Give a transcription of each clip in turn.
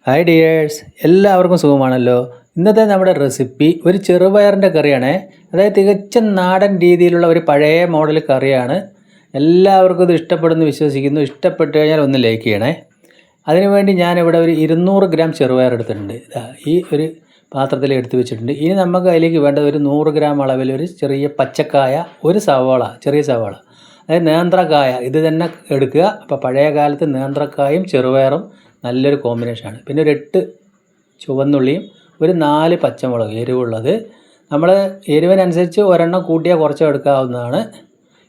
Hi dears, എല്ലാവർക്കും സുഖമാണല്ലോ. ഇന്നത്തെ നമ്മുടെ റെസിപ്പി ഒരു ചെറുപയറിൻ്റെ കറിയാണ്. അതായത് തികച്ചും നാടൻ രീതിയിലുള്ള ഒരു പഴയ മോഡൽ കറിയാണ്. എല്ലാവർക്കും ഇത് ഇഷ്ടപ്പെടുമെന്ന് വിശ്വസിക്കുന്നു. ഇഷ്ടപ്പെട്ട് കഴിഞ്ഞാൽ ഒന്ന് ലൈക്ക് ചെയ്യണേ. അതിനുവേണ്ടി ഞാനിവിടെ ഒരു 200 ഗ്രാം ചെറുപയർ എടുത്തിട്ടുണ്ട്. ഈ ഒരു പാത്രത്തിൽ എടുത്ത് വെച്ചിട്ടുണ്ട്. ഇനി നമുക്ക് അതിലേക്ക് വേണ്ടത് ഒരു 100 ഗ്രാം അളവിൽ ഒരു ചെറിയ പച്ചക്കായ, ഒരു സവാള, ചെറിയ സവാള, അതായത് നേന്ത്രക്കായ ഇത് തന്നെ എടുക്കുക. അപ്പോൾ പഴയ കാലത്ത് നേന്ത്രക്കായും ചെറുപയറും നല്ലൊരു കോമ്പിനേഷനാണ്. പിന്നെ ഒരു 8 ചുവന്നുള്ളിയും ഒരു 4 പച്ചമുളക് എരിവുള്ളത്. നമ്മൾ എരിവിനനുസരിച്ച് ഒരെണ്ണം കൂട്ടിയാൽ കുറച്ച് എടുക്കാവുന്നതാണ്.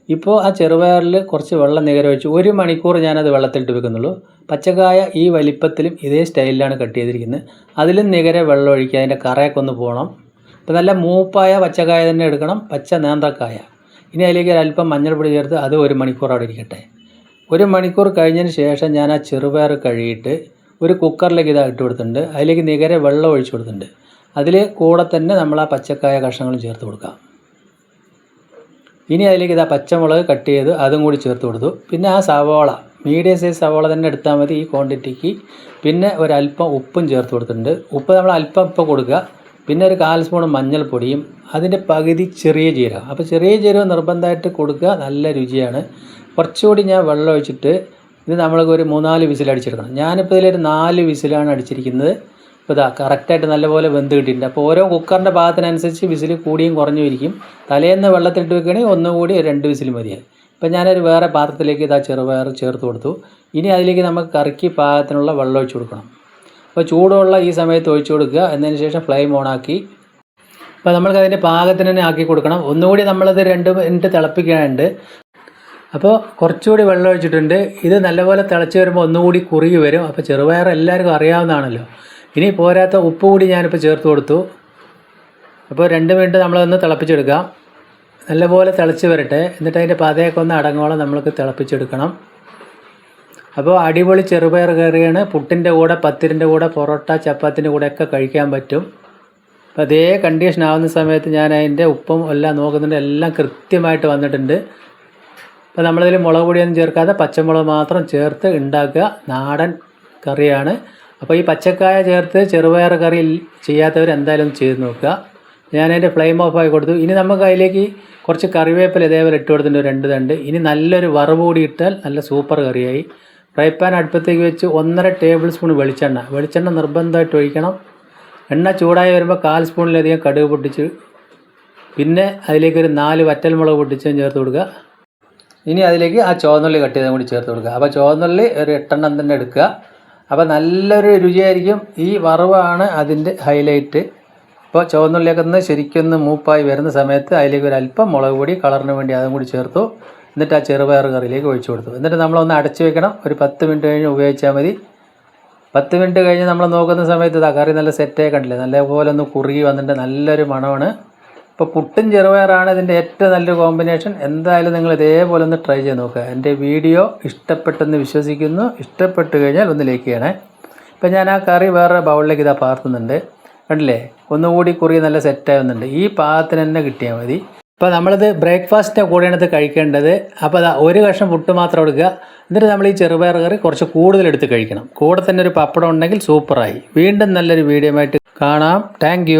ഇപ്പോൾ ആ ചെറുപയറിൽ കുറച്ച് വെള്ളം നികരൊഴിച്ച് 1 മണിക്കൂർ ഞാനത് വെള്ളത്തിലിട്ട് വെക്കുന്നുള്ളൂ. പച്ചക്കായ ഈ വലിപ്പത്തിലും ഇതേ സ്റ്റൈലിലാണ് കട്ട് ചെയ്തിരിക്കുന്നത്. അതിലും നികരെ വെള്ളം ഒഴിക്കുക, അതിൻ്റെ കറയൊക്കെ ഒന്ന് പോകണം. ഇപ്പോൾ നല്ല മൂപ്പായ പച്ചക്കായ തന്നെ എടുക്കണം, പച്ച നേന്ത്രക്കായ. ഇനി അതിലേക്ക് ഒരല്പം മഞ്ഞൾപ്പൊടി ചേർത്ത് അത് 1 മണിക്കൂർ അവിടെ ഇരിക്കട്ടെ. 1 മണിക്കൂർ കഴിഞ്ഞതിന് ശേഷം ഞാൻ ആ ചെറുപയർ കഴുകിയിട്ട് ഒരു കുക്കറിലേക്ക് ഇതാ ഇട്ട് കൊടുത്തിട്ടുണ്ട്. അതിലേക്ക് നികരെ വെള്ളം ഒഴിച്ച് കൊടുത്തിട്ടുണ്ട്. അതിൽ കൂടെ തന്നെ നമ്മൾ ആ പച്ചക്കായ കഷ്ണങ്ങളും ചേർത്ത് കൊടുക്കാം. ഇനി അതിലേക്ക് ഇതാ പച്ചമുളക് കട്ട് ചെയ്ത് അതും കൂടി ചേർത്ത് കൊടുത്തു. പിന്നെ ആ സവാള, മീഡിയം സൈസ് സവാള തന്നെ എടുത്താൽ മതി ഈ ക്വാണ്ടിറ്റിക്ക്. പിന്നെ ഒരല്പം ഉപ്പും ചേർത്ത് കൊടുത്തിട്ടുണ്ട്. ഉപ്പ് നമ്മൾ അല്പം ഇപ്പോൾ കൊടുക്കുക. പിന്നെ ഒരു 1/4 സ്പൂൺ മഞ്ഞൾപ്പൊടിയും അതിൻ്റെ പകുതി ചെറിയ ജീരകം. അപ്പോൾ ചെറിയ ജീരകം നിർബന്ധമായിട്ട് കൊടുക്കുക, നല്ല രുചിയാണ്. കുറച്ചുകൂടി ഞാൻ വെള്ളം ഒഴിച്ചിട്ട് ഇത് നമ്മൾക്ക് ഒരു 3-4 വിസിൽ അടിച്ചെടുക്കണം. ഞാനിപ്പോൾ ഇതിലൊരു 4 വിസിലാണ് അടിച്ചിരിക്കുന്നത്. ഇപ്പോൾ ഇതാ കറക്റ്റായിട്ട് നല്ലപോലെ വെന്ത് കിട്ടിയിട്ടുണ്ട്. അപ്പോൾ ഓരോ കുക്കറിൻ്റെ ഭാഗത്തിനനുസരിച്ച് വിസിൽ കൂടിയും കുറഞ്ഞും ഇരിക്കും. തലേന്ന് വെള്ളത്തിലിട്ട് വെക്കുകയാണെങ്കിൽ ഒന്നുകൂടി 2 വിസിൽ മതിയായി. ഇപ്പോൾ ഞാനൊരു വേറെ പാത്രത്തിലേക്ക് ഇതാ ചെറുപയർ ചേർത്ത് കൊടുത്തു. ഇനി അതിലേക്ക് നമുക്ക് കറിക്ക് പാകത്തിനുള്ള വെള്ളം ഒഴിച്ച് കൊടുക്കണം. അപ്പോൾ ചൂടുള്ള ഈ സമയത്ത് ഒഴിച്ചു കൊടുക്കുക. എന്നതിന് ശേഷം ഫ്ലെയിം ഓണാക്കി അപ്പോൾ നമ്മൾക്ക് അതിൻ്റെ പാകത്തിന് തന്നെ ആക്കി കൊടുക്കണം. ഒന്നുകൂടി നമ്മളത് 2 മിനിറ്റ് തിളപ്പിക്കാനുണ്ട്. അപ്പോൾ കുറച്ചുകൂടി വെള്ളം ഒഴിച്ചിട്ടുണ്ട്. ഇത് നല്ലപോലെ തിളച്ച് വരുമ്പോൾ ഒന്നുകൂടി കുറുകി വരും. അപ്പോൾ ചെറുപയർ എല്ലാവർക്കും അറിയാവുന്നതാണല്ലോ. ഇനി പോരാത്ത ഉപ്പ് കൂടി ഞാനിപ്പോൾ ചേർത്ത് കൊടുത്തു. അപ്പോൾ 2 മിനിറ്റ് നമ്മളതൊന്ന് തിളപ്പിച്ചെടുക്കാം. നല്ലപോലെ തിളച്ച് വരട്ടെ. എന്നിട്ട് അതിൻ്റെ പതയൊക്കെ ഒന്ന് അടങ്ങോളം നമ്മൾക്ക് തിളപ്പിച്ചെടുക്കണം. അപ്പോൾ അടിപൊളി ചെറുപയർ കറിയാണ്. പുട്ടിൻ്റെ കൂടെ, പത്തിരിൻ്റെ കൂടെ, പൊറോട്ട, ചപ്പാത്തിൻ്റെ കൂടെയൊക്കെ കഴിക്കാൻ പറ്റും. അപ്പോൾ അതേ കണ്ടീഷൻ ആവുന്ന സമയത്ത് ഞാൻ അതിൻ്റെ ഉപ്പും എല്ലാം നോക്കുന്നുണ്ട്. എല്ലാം കൃത്യമായിട്ട് വന്നിട്ടുണ്ട്. അപ്പോൾ നമ്മളിതിൽ മുളക് പൊടിയൊന്നും ചേർക്കാതെ പച്ചമുളക് മാത്രം ചേർത്ത് ഉണ്ടാക്കുക. നാടൻ കറിയാണ്. അപ്പോൾ ഈ പച്ചക്കായ ചേർത്ത് ചെറുപയർ കറി ചെയ്യാത്തവർ എന്തായാലും ചെയ്ത് നോക്കുക. ഞാനതിൻ്റെ ഫ്ലെയിം ഓഫാക്കി കൊടുത്തു. ഇനി നമുക്ക് അതിലേക്ക് കുറച്ച് കറിവേപ്പില ഇതേപോലെ ഇട്ട് കൊടുത്തിട്ടുണ്ട്, 2 തണ്ട്. ഇനി നല്ലൊരു വറവ് കൂടി ഇട്ടാൽ നല്ല സൂപ്പർ കറിയായി. ഫ്രൈ പാൻ അടുപ്പത്തേക്ക് വെച്ച് 1.5 ടേബിൾ സ്പൂൺ വെളിച്ചെണ്ണ നിർബന്ധമായിട്ട് ഒഴിക്കണം. എണ്ണ ചൂടായി വരുമ്പോൾ 1/4 സ്പൂണിലധികം കടുക് പൊട്ടിച്ച്, പിന്നെ അതിലേക്കൊരു 4 വറ്റൽമുളക് പൊട്ടിച്ചും ചേർത്ത് കൊടുക്കുക. ഇനി അതിലേക്ക് ആ ചുവന്നുള്ളി കട്ട് ചെയ്തും കൂടി ചേർത്ത് കൊടുക്കുക. അപ്പോൾ ചുവന്നുള്ളി ഒരു 8 എണ്ണം തന്നെ എടുക്കുക. അപ്പോൾ നല്ലൊരു രുചിയായിരിക്കും. ഈ വറവാണ് അതിൻ്റെ ഹൈലൈറ്റ്. അപ്പോൾ ചുവന്നുള്ളിയൊക്കെ ഒന്ന് ശരിക്കൊന്ന് മൂപ്പായി വരുന്ന സമയത്ത് അതിലേക്ക് ഒരു അല്പം മുളക് പൊടി കളറിന് വേണ്ടി അതും കൂടി ചേർത്തു. എന്നിട്ട് ആ ചെറുപയർ കറിയിലേക്ക് ഒഴിച്ചു കൊടുത്തു. എന്നിട്ട് നമ്മളൊന്ന് അടച്ച് വെക്കണം. ഒരു 10 മിനിറ്റ് കഴിഞ്ഞ് ഉപയോഗിച്ചാൽ മതി. 10 മിനിറ്റ് കഴിഞ്ഞ് നമ്മൾ നോക്കുന്ന സമയത്ത് ഇതാ കറി നല്ല സെറ്റായി കണ്ടില്ലേ, നല്ലപോലെ ഒന്ന് കുറുകി വന്നിട്ട് നല്ലൊരു മണമാണ്. ഇപ്പോൾ പുട്ടും ചെറുപയറാണ് ഇതിൻ്റെ ഏറ്റവും നല്ലൊരു കോമ്പിനേഷൻ. എന്തായാലും നിങ്ങൾ ഇതേപോലെ ഒന്ന് ട്രൈ ചെയ്ത് നോക്കുക. എൻ്റെ വീഡിയോ ഇഷ്ടപ്പെട്ടെന്ന് വിശ്വസിക്കുന്നു. ഇഷ്ടപ്പെട്ട് കഴിഞ്ഞാൽ ഒന്ന് ലൈക്ക് ചെയ്യണേ. ഇപ്പോൾ ഞാൻ ആ കറി വേറെ ബൗളിലേക്ക് ഇതാ പാർത്തുന്നുണ്ട്. കണ്ടില്ലേ, ഒന്നുകൂടി കുറുകി നല്ല സെറ്റായി വന്നിട്ടുണ്ട്. ഈ പാകത്തിന് തന്നെ കിട്ടിയാൽ മതി. അപ്പോൾ നമ്മളിത് ബ്രേക്ക്ഫാസ്റ്റിൻ്റെ കൂടെയാണ് ഇത് കഴിക്കേണ്ടത്. അപ്പോൾ അതാ 1 കഷ്ണം പുട്ട് മാത്രം എടുക്കുക. എന്നിട്ട് നമ്മൾ ഈ ചെറുപയർ കറി കുറച്ച് കൂടുതൽ എടുത്ത് കഴിക്കണം. കൂടെ തന്നെ ഒരു പപ്പടം ഉണ്ടെങ്കിൽ സൂപ്പറായി. വീണ്ടും നല്ലൊരു വീഡിയോ ആയിട്ട് കാണാം. താങ്ക്